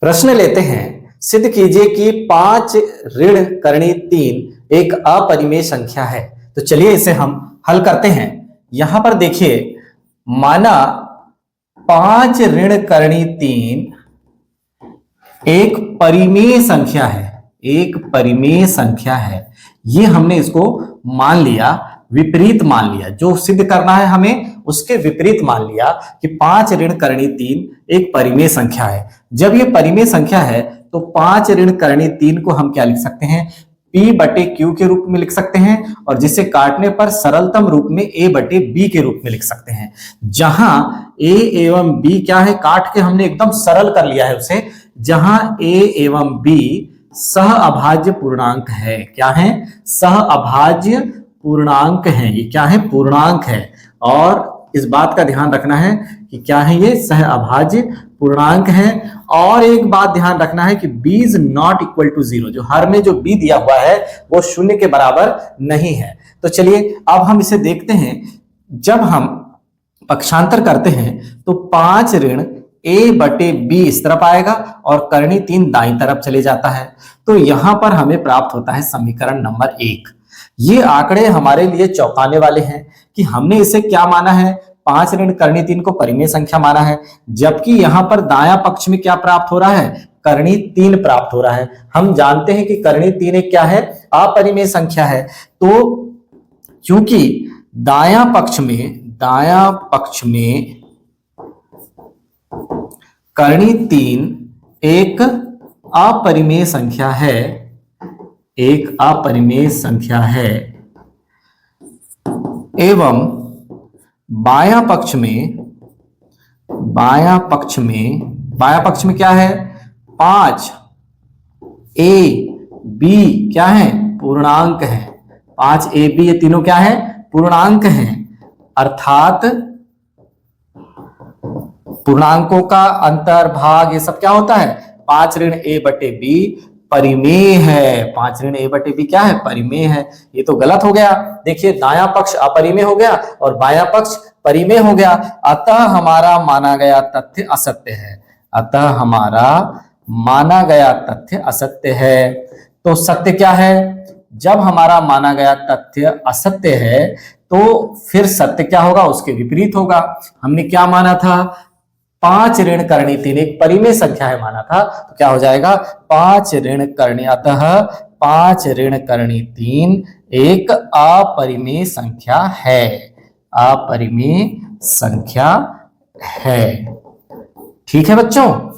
प्रश्न लेते हैं। सिद्ध कीजिए कि 5 ऋण करणी 3 एक अपरिमेय संख्या है। तो चलिए इसे हम हल करते हैं। यहां पर देखिए, माना 5 ऋण करणी 3 एक परिमेय संख्या है, एक परिमेय संख्या है। ये हमने इसको मान लिया, विपरीत मान लिया। जो सिद्ध करना है हमें उसके विपरीत मान लिया कि 5 ऋण करणी 3 एक परिमेय संख्या है। जब ये परिमेय संख्या है तो 5 ऋण करणी 3 को हम क्या लिख सकते हैं, P बटे Q के रूप में लिख सकते हैं, और जिसे काटने पर सरलतम रूप में A बटे B के रूप में लिख सकते हैं। जहां A एवं B क्या है, काट के हमने एकदम सरल कर लिया है उसे। जहां A एवं B सह अभाज्य पूर्णांक है। क्या है? सह अभाज्य पूर्णांक है। ये क्या है? पूर्णांक है। और इस बात का ध्यान रखना है कि क्या है, ये सह अभाज्य पूर्णांक है। और एक बात ध्यान रखना है कि b is not equal to 0। जो हर में जो b दिया हुआ है वो 0 के बराबर नहीं है। तो चलिए अब हम इसे देखते हैं। जब हम पक्षांतर करते हैं तो 5 ऋण a बटे b इस तरफ आएगा और करणी 3 दाईं तरफ चले जाता है। तो यहां पर हमें प्राप्त होता है समीकरण नंबर 1। ये आंकड़े हमारे लिए चौंकाने वाले हैं कि हमने इसे क्या माना है, 5 ऋण करणी 3 को परिमेय संख्या माना है, जबकि यहां पर दायां पक्ष में क्या प्राप्त हो रहा है, करणी 3 प्राप्त हो रहा है। हम जानते हैं कि करणी 3 एक क्या है, अपरिमेय संख्या है। तो क्योंकि दायां पक्ष में करणी 3 एक अपरिमेय संख्या है, एक अपरिमेय संख्या है, एवं बायां पक्ष में क्या है, 5 A B क्या है, पूर्णांक है। 5 A B ये तीनों क्या है, पूर्णांक हैं। अर्थात पूर्णांकों का अंतर्भाग ये सब क्या होता है, 5 ऋण A बटे B परिमेय है। 5 ऋण A बटे B क्या है, परिमेय है। ये तो गलत हो गया। देखिए, दायां पक्ष अपरिमेय हो गया और बायां पक्ष परिमेय हो गया। अतः हमारा माना गया तथ्य असत्य है। अतः हमारा माना गया तथ्य असत्य है। तो सत्य क्या है? जब हमारा माना गया तथ्य असत्य है तो फिर सत्य क्या होगा, उसके विपरीत होगा। हमने क्या माना था, 5 ऋण करणी 3 एक परिमेय संख्या है माना था, तो क्या हो जाएगा, 5 ऋण करणी, अतः 5 ऋण करणी 3 एक अपरिमेय संख्या है, अपरिमेय संख्या है। ठीक है बच्चों।